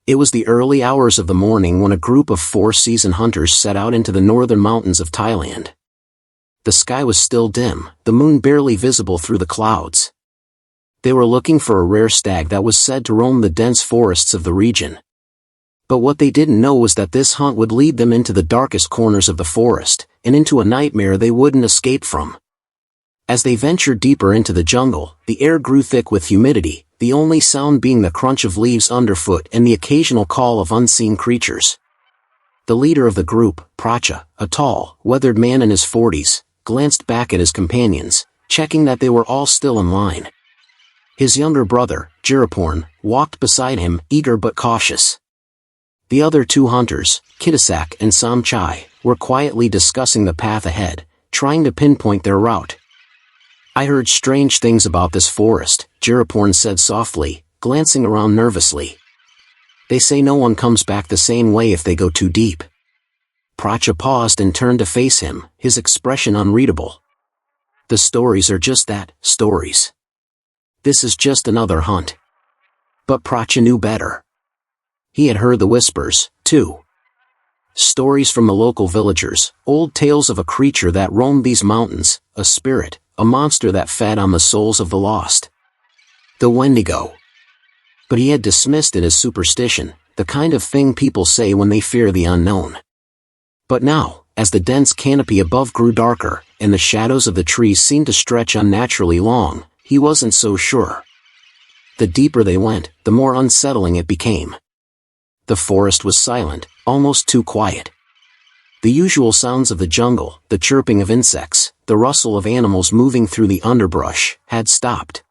It was the early hours of the morning when a group of 4 seasoned hunters set out into the northern mountains of Thailand. The sky was still dim, the moon barely visible through the clouds. They were looking for a rare stag that was said to roam the dense forests of the region. But what they didn't know was that this hunt would lead them into the darkest corners of the forest, and into a nightmare they wouldn't escape from. As they ventured deeper into the jungle, the air grew thick with humidity, the only sound being the crunch of leaves underfoot and the occasional call of unseen creatures. The leader of the group, Pracha, a tall, weathered man in his 40s, glanced back at his companions, checking that they were all still in line. His younger brother, Jiraporn, walked beside him, eager but cautious. The other 2 hunters, Kitasak and Samchai, were quietly discussing the path ahead, trying to pinpoint their route. "I heard strange things about this forest," Jiraporn said softly, glancing around nervously. "They say no one comes back the same way if they go too deep." Pracha paused and turned to face him, his expression unreadable. "The stories are just that, stories. This is just another hunt." But Pracha knew better. He had heard the whispers, too. Stories from the local villagers, old tales of a creature that roamed these mountains, a spirit, a monster that fed on the souls of the lost. The Wendigo. But he had dismissed it as superstition, the kind of thing people say when they fear the unknown. But now, as the dense canopy above grew darker, and the shadows of the trees seemed to stretch unnaturally long, he wasn't so sure. The deeper they went, the more unsettling it became. The forest was silent, almost too quiet. The usual sounds of the jungle, the chirping of insects, the rustle of animals moving through the underbrush, had stopped.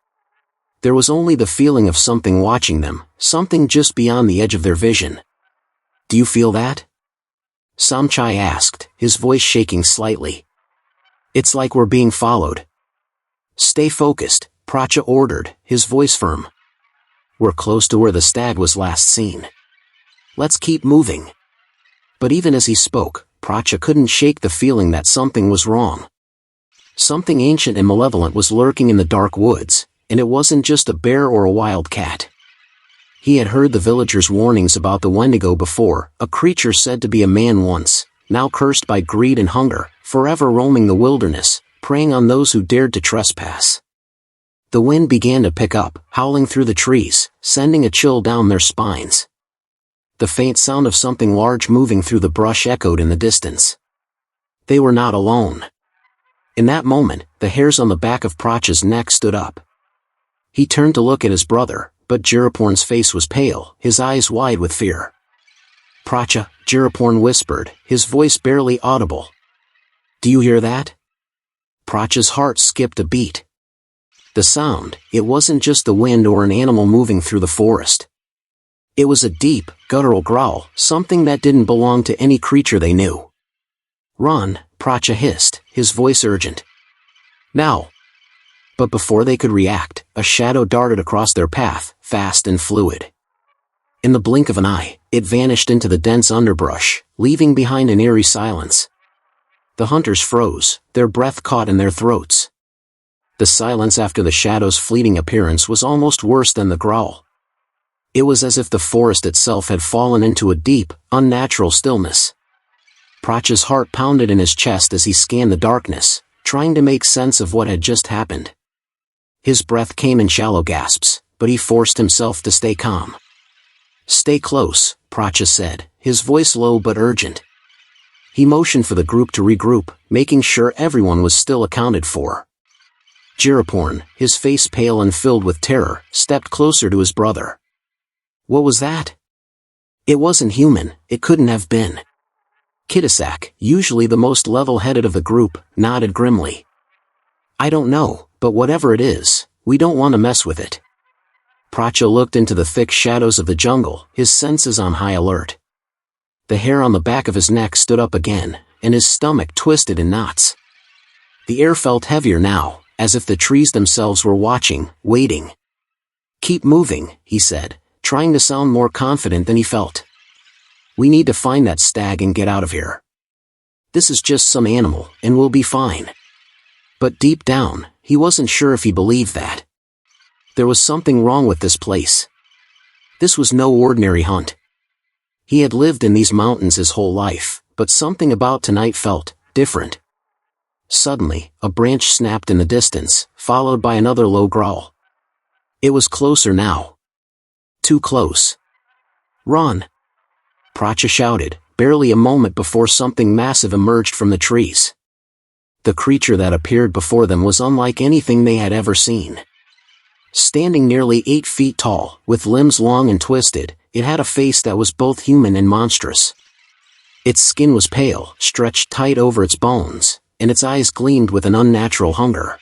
There was only the feeling of something watching them, something just beyond the edge of their vision. "Do you feel that?" Samchai asked, his voice shaking slightly. "It's like we're being followed." "Stay focused," Pracha ordered, his voice firm. "We're close to where the stag was last seen. Let's keep moving." But even as he spoke, Pracha couldn't shake the feeling that something was wrong. Something ancient and malevolent was lurking in the dark woods, and it wasn't just a bear or a wild cat. He had heard the villagers' warnings about the Wendigo before, a creature said to be a man once, now cursed by greed and hunger, forever roaming the wilderness, preying on those who dared to trespass. The wind began to pick up, howling through the trees, sending a chill down their spines. The faint sound of something large moving through the brush echoed in the distance. They were not alone. In that moment, the hairs on the back of Pracha's neck stood up. He turned to look at his brother, but Jiraporn's face was pale, his eyes wide with fear. "Pracha," Jiraporn whispered, his voice barely audible. "Do you hear that?" Pracha's heart skipped a beat. The sound, it wasn't just the wind or an animal moving through the forest. It was a deep, guttural growl, something that didn't belong to any creature they knew. "Run," Pracha hissed, his voice urgent. "Now!" But before they could react, a shadow darted across their path, fast and fluid. In the blink of an eye, it vanished into the dense underbrush, leaving behind an eerie silence. The hunters froze, their breath caught in their throats. The silence after the shadow's fleeting appearance was almost worse than the growl. It was as if the forest itself had fallen into a deep, unnatural stillness. Pracha's heart pounded in his chest as he scanned the darkness, trying to make sense of what had just happened. His breath came in shallow gasps, but he forced himself to stay calm. "Stay close," Pracha said, his voice low but urgent. He motioned for the group to regroup, making sure everyone was still accounted for. Jiraporn, his face pale and filled with terror, stepped closer to his brother. "What was that?" "It wasn't human, it couldn't have been." Kitasak, usually the most level-headed of the group, nodded grimly. "I don't know, but whatever it is, we don't want to mess with it." Pracha looked into the thick shadows of the jungle, his senses on high alert. The hair on the back of his neck stood up again, and his stomach twisted in knots. The air felt heavier now, as if the trees themselves were watching, waiting. "Keep moving," he said, trying to sound more confident than he felt. "We need to find that stag and get out of here. This is just some animal, and we'll be fine." But deep down, he wasn't sure if he believed that. There was something wrong with this place. This was no ordinary hunt. He had lived in these mountains his whole life, but something about tonight felt different. Suddenly, a branch snapped in the distance, followed by another low growl. It was closer now. Too close. "Run!" Pracha shouted, barely a moment before something massive emerged from the trees. The creature that appeared before them was unlike anything they had ever seen. Standing nearly 8 feet tall, with limbs long and twisted, it had a face that was both human and monstrous. Its skin was pale, stretched tight over its bones, and its eyes gleamed with an unnatural hunger.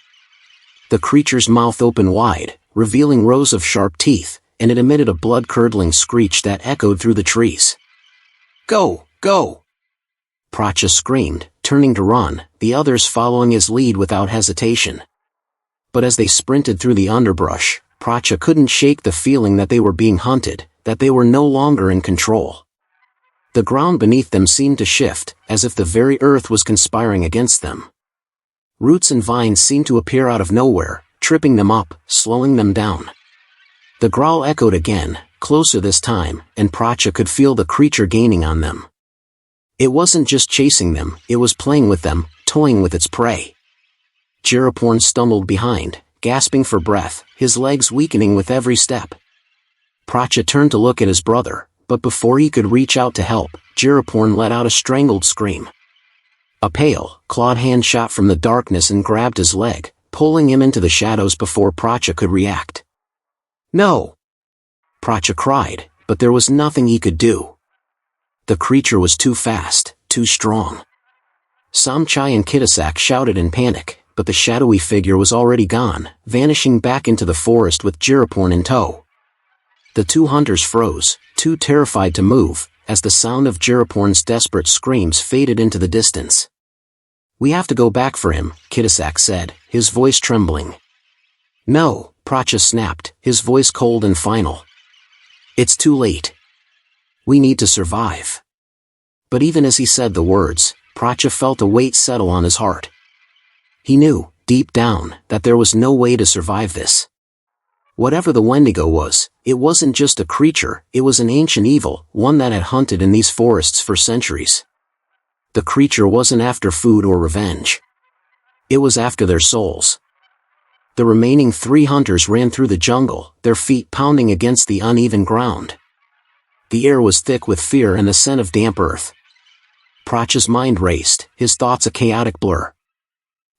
The creature's mouth opened wide, revealing rows of sharp teeth, and it emitted a blood-curdling screech that echoed through the trees. "Go! Go!" Pracha screamed, turning to run, the others following his lead without hesitation. But as they sprinted through the underbrush, Pracha couldn't shake the feeling that they were being hunted, that they were no longer in control. The ground beneath them seemed to shift, as if the very earth was conspiring against them. Roots and vines seemed to appear out of nowhere, tripping them up, slowing them down. The growl echoed again, closer this time, and Pracha could feel the creature gaining on them. It wasn't just chasing them, it was playing with them, toying with its prey. Jiraporn stumbled behind, gasping for breath, his legs weakening with every step. Pracha turned to look at his brother, but before he could reach out to help, Jiraporn let out a strangled scream. A pale, clawed hand shot from the darkness and grabbed his leg, pulling him into the shadows before Pracha could react. "No!" Pracha cried, but there was nothing he could do. The creature was too fast, too strong. Samchai and Kitasak shouted in panic, but the shadowy figure was already gone, vanishing back into the forest with Jiraporn in tow. The two hunters froze, too terrified to move, as the sound of Jiraporn's desperate screams faded into the distance. "We have to go back for him," Kitasak said, his voice trembling. "No," Pracha snapped, his voice cold and final. "It's too late. We need to survive." But even as he said the words, Pracha felt a weight settle on his heart. He knew, deep down, that there was no way to survive this. Whatever the Wendigo was, it wasn't just a creature, it was an ancient evil, one that had hunted in these forests for centuries. The creature wasn't after food or revenge. It was after their souls. The remaining 3 hunters ran through the jungle, their feet pounding against the uneven ground. The air was thick with fear and the scent of damp earth. Pracha's mind raced, his thoughts a chaotic blur.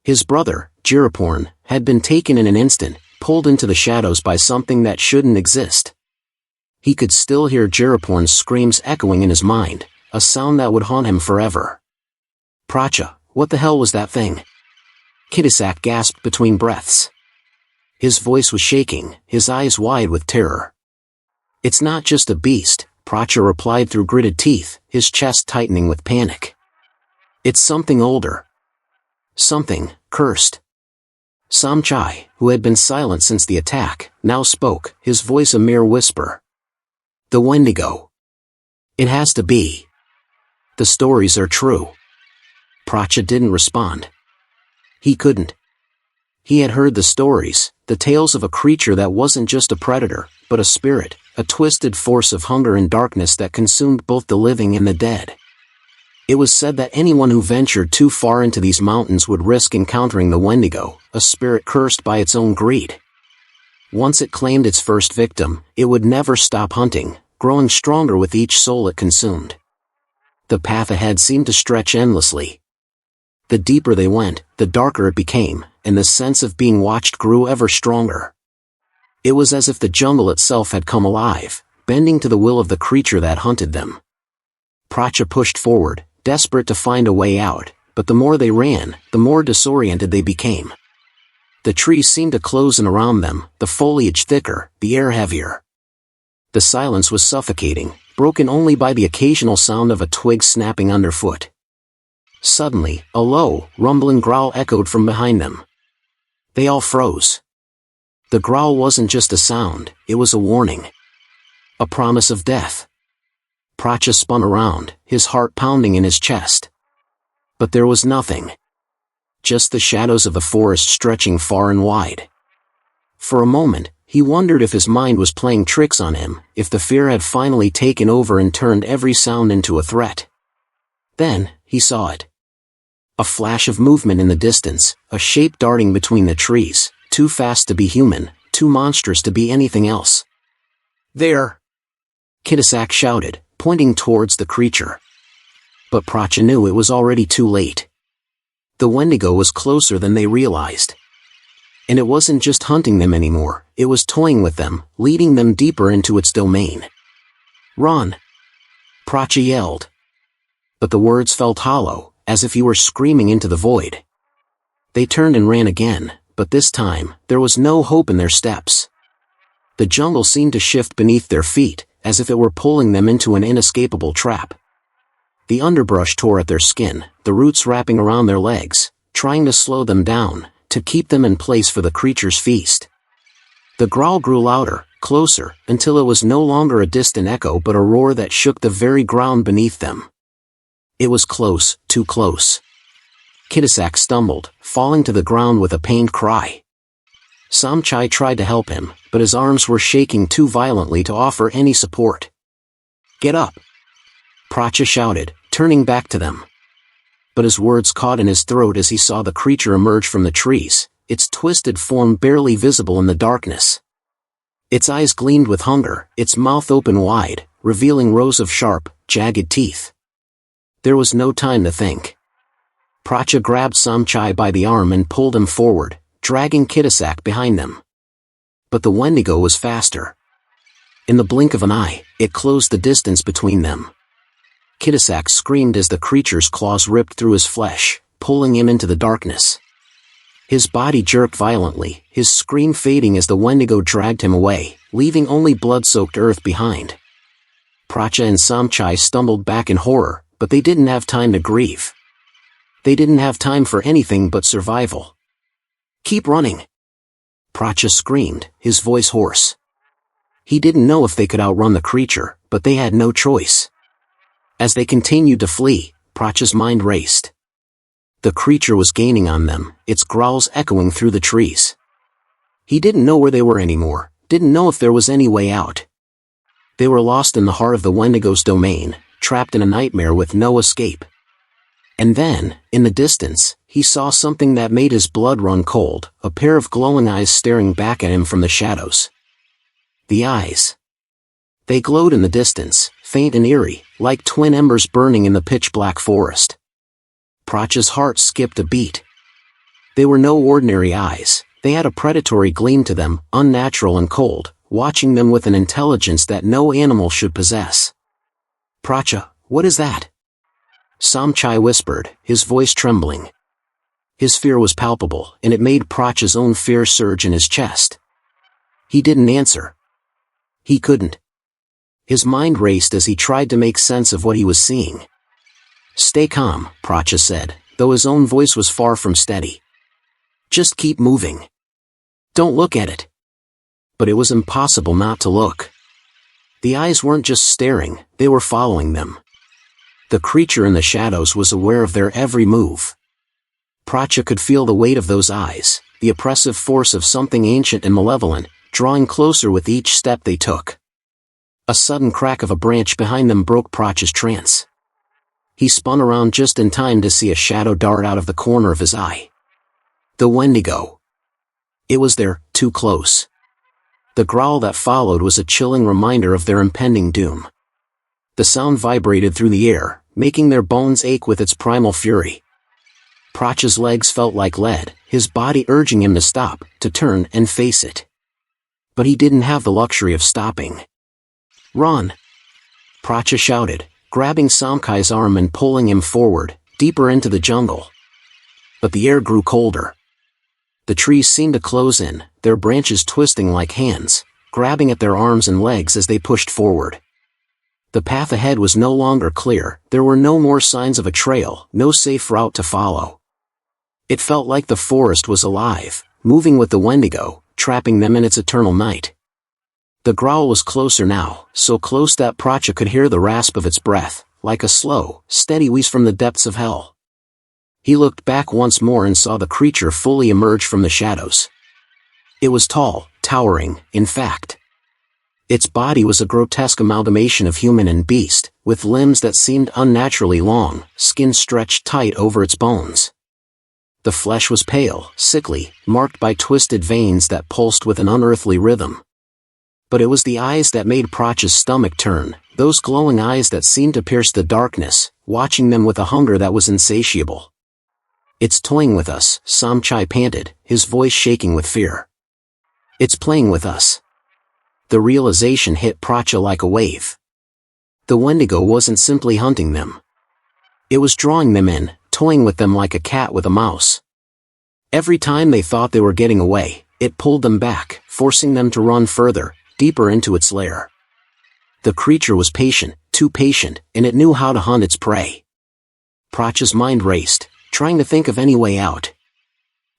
His brother, Jiraporn, had been taken in an instant, pulled into the shadows by something that shouldn't exist. He could still hear Jiraporn's screams echoing in his mind, a sound that would haunt him forever. "Pracha, what the hell was that thing?" Kitasak gasped between breaths. His voice was shaking, his eyes wide with terror. "It's not just a beast," Pracha replied through gritted teeth, his chest tightening with panic. "It's something older. Something cursed." Samchai, who had been silent since the attack, now spoke, his voice a mere whisper. "The Wendigo. It has to be. The stories are true." Pracha didn't respond. He couldn't. He had heard the stories, the tales of a creature that wasn't just a predator, but a spirit, a twisted force of hunger and darkness that consumed both the living and the dead. It was said that anyone who ventured too far into these mountains would risk encountering the Wendigo, a spirit cursed by its own greed. Once it claimed its first victim, it would never stop hunting, growing stronger with each soul it consumed. The path ahead seemed to stretch endlessly. The deeper they went, the darker it became, and the sense of being watched grew ever stronger. It was as if the jungle itself had come alive, bending to the will of the creature that hunted them. Pracha pushed forward, desperate to find a way out, but the more they ran, the more disoriented they became. The trees seemed to close in around them, the foliage thicker, the air heavier. The silence was suffocating, broken only by the occasional sound of a twig snapping underfoot. Suddenly, a low, rumbling growl echoed from behind them. They all froze. The growl wasn't just a sound, it was a warning. A promise of death. Pracha spun around, his heart pounding in his chest. But there was nothing. Just the shadows of the forest stretching far and wide. For a moment, He wondered if his mind was playing tricks on him, if the fear had finally taken over and turned every sound into a threat. Then, he saw it. A flash of movement in the distance, a shape darting between the trees, too fast to be human, too monstrous to be anything else. "There!" Kitasak shouted, pointing towards the creature. But Pracha knew it was already too late. The Wendigo was closer than they realized. And it wasn't just hunting them anymore, it was toying with them, leading them deeper into its domain. "Run!" Pracha yelled. But the words felt hollow, as if he were screaming into the void. They turned and ran again, but this time, there was no hope in their steps. The jungle seemed to shift beneath their feet, as if it were pulling them into an inescapable trap. The underbrush tore at their skin, the roots wrapping around their legs, trying to slow them down, to keep them in place for the creature's feast. The growl grew louder, closer, until it was no longer a distant echo but a roar that shook the very ground beneath them. It was close, too close. Kitasak stumbled, falling to the ground with a pained cry. Samchai tried to help him, but his arms were shaking too violently to offer any support. "Get up!" Pracha shouted, turning back to them. But his words caught in his throat as he saw the creature emerge from the trees, its twisted form barely visible in the darkness. Its eyes gleamed with hunger, its mouth open wide, revealing rows of sharp, jagged teeth. There was no time to think. Pracha grabbed Samchai by the arm and pulled him forward, dragging Kitasak behind them. But the Wendigo was faster. In the blink of an eye, it closed the distance between them. Kitasak screamed as the creature's claws ripped through his flesh, pulling him into the darkness. His body jerked violently, his scream fading as the Wendigo dragged him away, leaving only blood-soaked earth behind. Pracha and Samchai stumbled back in horror, but they didn't have time to grieve. They didn't have time for anything but survival. "Keep running!" Pracha screamed, his voice hoarse. He didn't know if they could outrun the creature, but they had no choice. As they continued to flee, Pracha's mind raced. The creature was gaining on them, its growls echoing through the trees. He didn't know where they were anymore, didn't know if there was any way out. They were lost in the heart of the Wendigo's domain, trapped in a nightmare with no escape. And then, in the distance, he saw something that made his blood run cold, a pair of glowing eyes staring back at him from the shadows. The eyes. They glowed in the distance, faint and eerie, like twin embers burning in the pitch-black forest. Pracha's heart skipped a beat. They were no ordinary eyes, they had a predatory gleam to them, unnatural and cold, watching them with an intelligence that no animal should possess. "Pracha, what is that?" Samchai whispered, his voice trembling. His fear was palpable, and it made Pracha's own fear surge in his chest. He didn't answer. He couldn't. His mind raced as he tried to make sense of what he was seeing. "Stay calm," Pracha said, though his own voice was far from steady. "Just keep moving. Don't look at it." But it was impossible not to look. The eyes weren't just staring, they were following them. The creature in the shadows was aware of their every move. Pracha could feel the weight of those eyes, the oppressive force of something ancient and malevolent, drawing closer with each step they took. A sudden crack of a branch behind them broke Pracha's trance. He spun around just in time to see a shadow dart out of the corner of his eye. The Wendigo. It was there, too close. The growl that followed was a chilling reminder of their impending doom. The sound vibrated through the air, making their bones ache with its primal fury. Pracha's legs felt like lead, his body urging him to stop, to turn and face it. But he didn't have the luxury of stopping. "Run!" Pracha shouted, grabbing Samchai's arm and pulling him forward, deeper into the jungle. But the air grew colder. The trees seemed to close in, their branches twisting like hands, grabbing at their arms and legs as they pushed forward. The path ahead was no longer clear, there were no more signs of a trail, no safe route to follow. It felt like the forest was alive, moving with the Wendigo, trapping them in its eternal night. The growl was closer now, so close that Pracha could hear the rasp of its breath, like a slow, steady wheeze from the depths of hell. He looked back once more and saw the creature fully emerge from the shadows. It was tall, towering, in fact. Its body was a grotesque amalgamation of human and beast, with limbs that seemed unnaturally long, skin stretched tight over its bones. The flesh was pale, sickly, marked by twisted veins that pulsed with an unearthly rhythm. But it was the eyes that made Pracha's stomach turn, those glowing eyes that seemed to pierce the darkness, watching them with a hunger that was insatiable. "It's toying with us," Samchai panted, his voice shaking with fear. "It's playing with us." The realization hit Pracha like a wave. The Wendigo wasn't simply hunting them. It was drawing them in, toying with them like a cat with a mouse. Every time they thought they were getting away, it pulled them back, forcing them to run further, deeper into its lair. The creature was patient, too patient, and it knew how to hunt its prey. Pracha's mind raced, trying to think of any way out.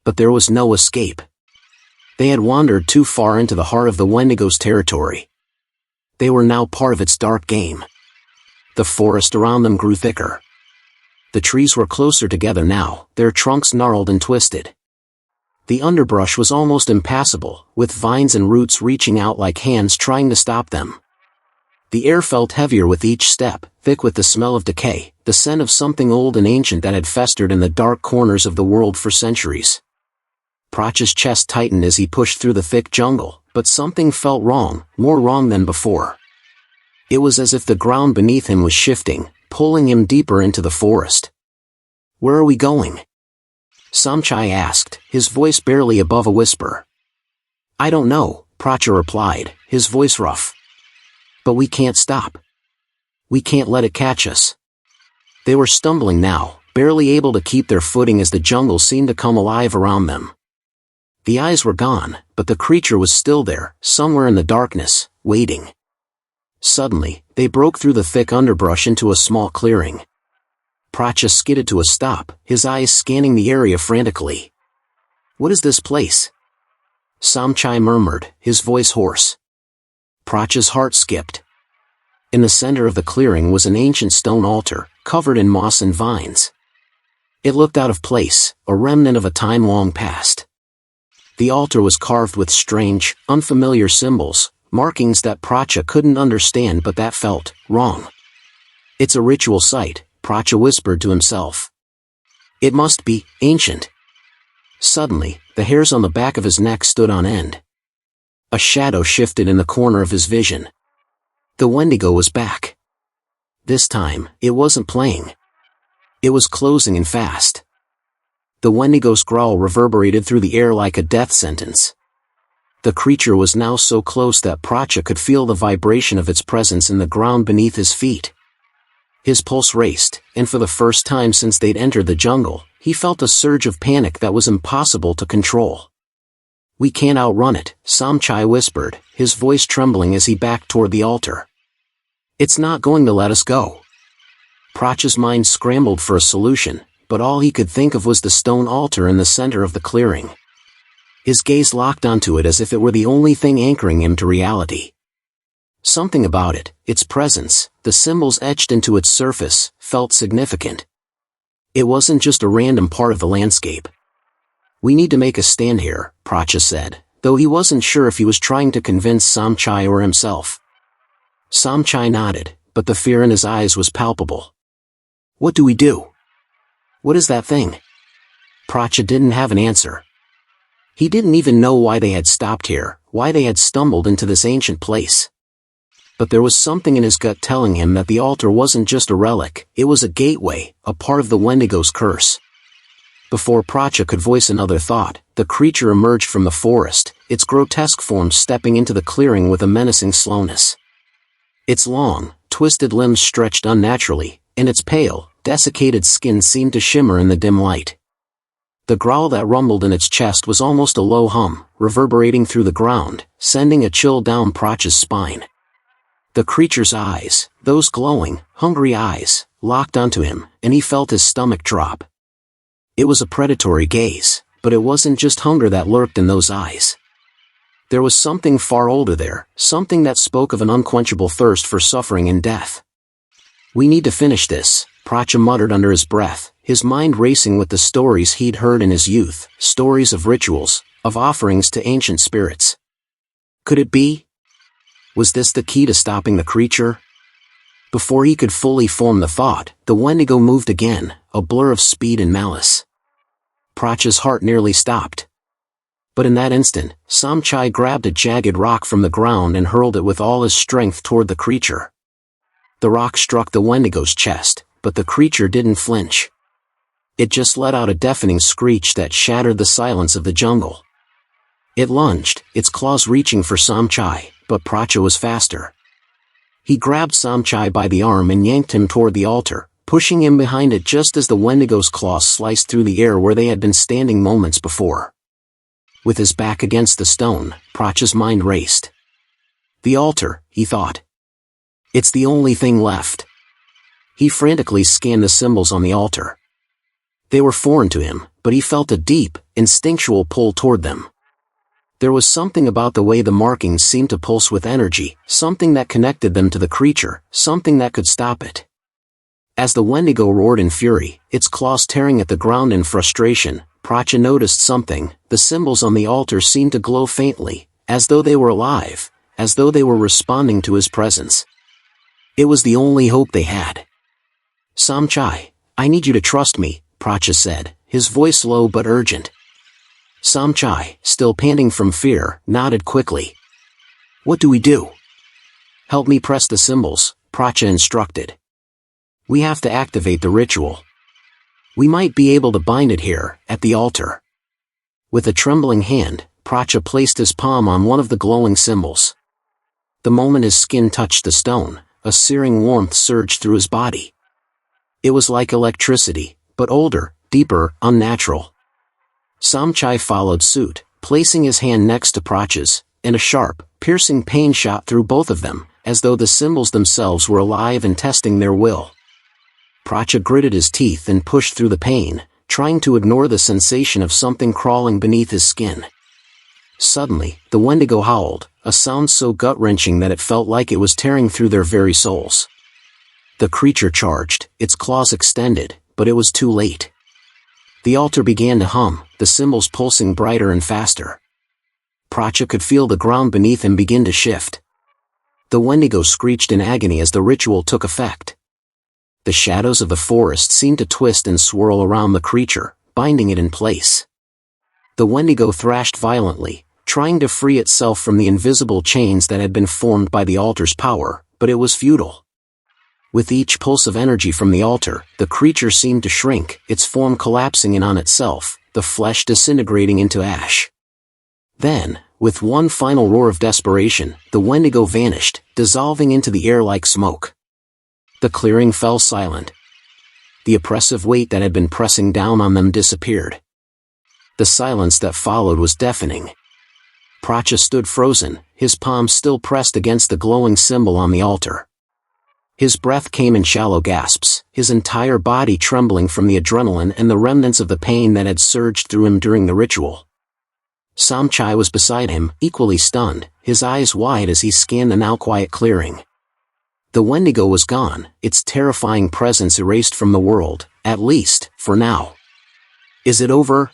But there was no escape. They had wandered too far into the heart of the Wendigo's territory. They were now part of its dark game. The forest around them grew thicker. The trees were closer together now, their trunks gnarled and twisted. The underbrush was almost impassable, with vines and roots reaching out like hands trying to stop them. The air felt heavier with each step, thick with the smell of decay, the scent of something old and ancient that had festered in the dark corners of the world for centuries. Pracha's chest tightened as he pushed through the thick jungle, but something felt wrong, more wrong than before. It was as if the ground beneath him was shifting, pulling him deeper into the forest. "Where are we going?" Samchai asked, his voice barely above a whisper. "I don't know," Pracha replied, his voice rough. "But we can't stop. We can't let it catch us." They were stumbling now, barely able to keep their footing as the jungle seemed to come alive around them. The eyes were gone, but the creature was still there, somewhere in the darkness, waiting. Suddenly, they broke through the thick underbrush into a small clearing. Pracha skidded to a stop, his eyes scanning the area frantically. "What is this place?" Samchai murmured, his voice hoarse. Pracha's heart skipped. In the center of the clearing was an ancient stone altar, covered in moss and vines. It looked out of place, a remnant of a time long past. The altar was carved with strange, unfamiliar symbols, markings that Pracha couldn't understand but that felt wrong. "It's a ritual site," Pracha whispered to himself. "It must be ancient." Suddenly, the hairs on the back of his neck stood on end. A shadow shifted in the corner of his vision. The Wendigo was back. This time, it wasn't playing. It was closing in fast. The Wendigo's growl reverberated through the air like a death sentence. The creature was now so close that Pracha could feel the vibration of its presence in the ground beneath his feet. His pulse raced, and for the first time since they'd entered the jungle, he felt a surge of panic that was impossible to control. "We can't outrun it," Samchai whispered, his voice trembling as he backed toward the altar. "It's not going to let us go." Pracha's mind scrambled for a solution, but all he could think of was the stone altar in the center of the clearing. His gaze locked onto it as if it were the only thing anchoring him to reality. Something about it, its presence, the symbols etched into its surface, felt significant. It wasn't just a random part of the landscape. "We need to make a stand here," Pracha said, though he wasn't sure if he was trying to convince Samchai or himself. Samchai nodded, but the fear in his eyes was palpable. "What do we do? What is that thing?" Pracha didn't have an answer. He didn't even know why they had stopped here, why they had stumbled into this ancient place. But there was something in his gut telling him that the altar wasn't just a relic, it was a gateway, a part of the Wendigo's curse. Before Pracha could voice another thought, the creature emerged from the forest, its grotesque form stepping into the clearing with a menacing slowness. Its long, twisted limbs stretched unnaturally, and its pale, desiccated skin seemed to shimmer in the dim light. The growl that rumbled in its chest was almost a low hum, reverberating through the ground, sending a chill down Pracha's spine. The creature's eyes, those glowing, hungry eyes, locked onto him, and he felt his stomach drop. It was a predatory gaze, but it wasn't just hunger that lurked in those eyes. There was something far older there, something that spoke of an unquenchable thirst for suffering and death. "We need to finish this," Pracha muttered under his breath, his mind racing with the stories he'd heard in his youth, stories of rituals, of offerings to ancient spirits. Could it be? Was this the key to stopping the creature? Before he could fully form the thought, the Wendigo moved again, a blur of speed and malice. Pracha's heart nearly stopped. But in that instant, Samchai grabbed a jagged rock from the ground and hurled it with all his strength toward the creature. The rock struck the Wendigo's chest, but the creature didn't flinch. It just let out a deafening screech that shattered the silence of the jungle. It lunged, its claws reaching for Samchai, but Pracha was faster. He grabbed Samchai by the arm and yanked him toward the altar, pushing him behind it just as the Wendigo's claws sliced through the air where they had been standing moments before. With his back against the stone, Pracha's mind raced. The altar, he thought. It's the only thing left. He frantically scanned the symbols on the altar. They were foreign to him, but he felt a deep, instinctual pull toward them. There was something about the way the markings seemed to pulse with energy, something that connected them to the creature, something that could stop it. As the Wendigo roared in fury, its claws tearing at the ground in frustration, Pracha noticed something. The symbols on the altar seemed to glow faintly, as though they were alive, as though they were responding to his presence. It was the only hope they had. Samchai, I need you to trust me, Pracha said, his voice low but urgent. Samchai, still panting from fear, nodded quickly. What do we do? Help me press the symbols, Pracha instructed. We have to activate the ritual. We might be able to bind it here, at the altar. With a trembling hand, Pracha placed his palm on one of the glowing symbols. The moment his skin touched the stone, a searing warmth surged through his body. It was like electricity, but older, deeper, unnatural. Samchai followed suit, placing his hand next to Pracha's, and a sharp, piercing pain shot through both of them, as though the symbols themselves were alive and testing their will. Pracha gritted his teeth and pushed through the pain, trying to ignore the sensation of something crawling beneath his skin. Suddenly, the Wendigo howled, a sound so gut-wrenching that it felt like it was tearing through their very souls. The creature charged, its claws extended, but it was too late. The altar began to hum, the symbols pulsing brighter and faster. Pracha could feel the ground beneath him begin to shift. The Wendigo screeched in agony as the ritual took effect. The shadows of the forest seemed to twist and swirl around the creature, binding it in place. The Wendigo thrashed violently, trying to free itself from the invisible chains that had been formed by the altar's power, but it was futile. With each pulse of energy from the altar, the creature seemed to shrink, its form collapsing in on itself, the flesh disintegrating into ash. Then, with one final roar of desperation, the Wendigo vanished, dissolving into the air like smoke. The clearing fell silent. The oppressive weight that had been pressing down on them disappeared. The silence that followed was deafening. Pracha stood frozen, his palm still pressed against the glowing symbol on the altar. His breath came in shallow gasps, his entire body trembling from the adrenaline and the remnants of the pain that had surged through him during the ritual. Samchai was beside him, equally stunned, his eyes wide as he scanned the now quiet clearing. The Wendigo was gone, its terrifying presence erased from the world, at least, for now. Is it over?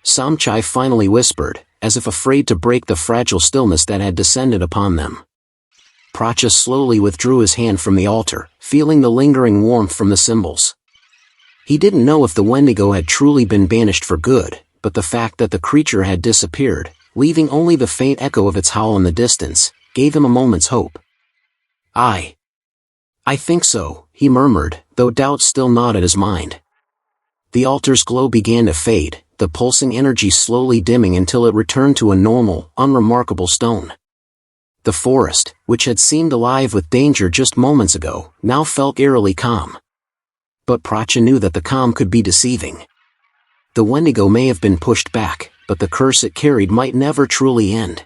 Samchai finally whispered, as if afraid to break the fragile stillness that had descended upon them. Pracha slowly withdrew his hand from the altar, feeling the lingering warmth from the symbols. He didn't know if the Wendigo had truly been banished for good, but the fact that the creature had disappeared, leaving only the faint echo of its howl in the distance, gave him a moment's hope. I think so, he murmured, though doubt still gnawed at his mind. The altar's glow began to fade, the pulsing energy slowly dimming until it returned to a normal, unremarkable stone. The forest, which had seemed alive with danger just moments ago, now felt eerily calm. But Pracha knew that the calm could be deceiving. The Wendigo may have been pushed back, but the curse it carried might never truly end.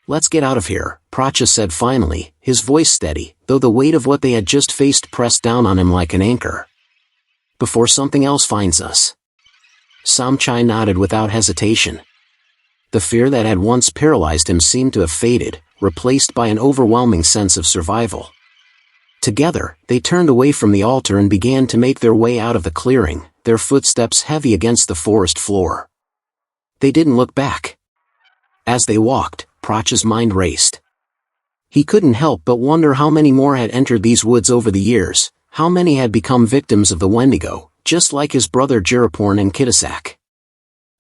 Let's get out of here, Pracha said finally, his voice steady, though the weight of what they had just faced pressed down on him like an anchor. Before something else finds us. Samchai nodded without hesitation. The fear that had once paralyzed him seemed to have faded, replaced by an overwhelming sense of survival. Together, they turned away from the altar and began to make their way out of the clearing, their footsteps heavy against the forest floor. They didn't look back. As they walked, Pracha's mind raced. He couldn't help but wonder how many more had entered these woods over the years, how many had become victims of the Wendigo, just like his brother Jiraporn and Kittasak.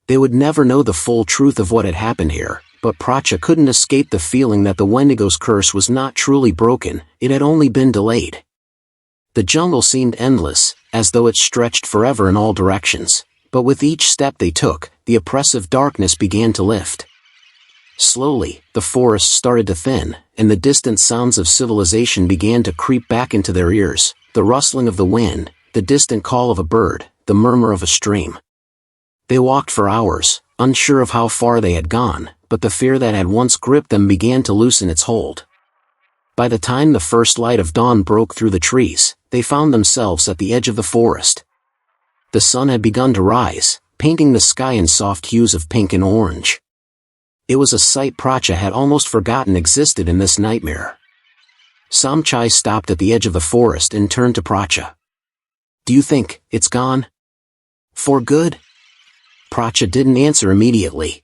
They would never know the full truth of what had happened here, but Pracha couldn't escape the feeling that the Wendigo's curse was not truly broken, it had only been delayed. The jungle seemed endless, as though it stretched forever in all directions, but with each step they took, the oppressive darkness began to lift. Slowly, the forest started to thin, and the distant sounds of civilization began to creep back into their ears, the rustling of the wind, the distant call of a bird, the murmur of a stream. They walked for hours, unsure of how far they had gone, but the fear that had once gripped them began to loosen its hold. By the time the first light of dawn broke through the trees, they found themselves at the edge of the forest. The sun had begun to rise, painting the sky in soft hues of pink and orange. It was a sight Pracha had almost forgotten existed in this nightmare. Samchai stopped at the edge of the forest and turned to Pracha. "Do you think it's gone? For good?" Pracha didn't answer immediately.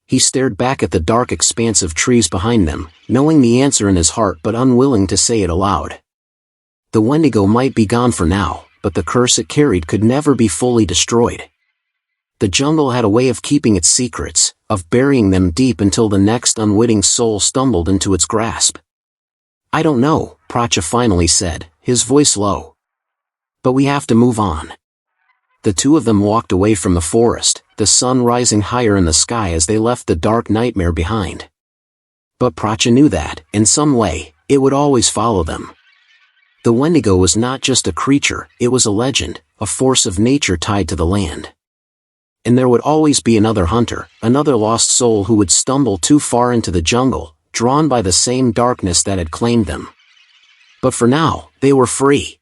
He stared back at the dark expanse of trees behind them, knowing the answer in his heart but unwilling to say it aloud. The Wendigo might be gone for now, but the curse it carried could never be fully destroyed. The jungle had a way of keeping its secrets, of burying them deep until the next unwitting soul stumbled into its grasp. "I don't know," Pracha finally said, his voice low. "But we have to move on." The two of them walked away from the forest, the sun rising higher in the sky as they left the dark nightmare behind. But Pracha knew that, in some way, it would always follow them. The Wendigo was not just a creature, it was a legend, a force of nature tied to the land. And there would always be another hunter, another lost soul who would stumble too far into the jungle, drawn by the same darkness that had claimed them. But for now, they were free.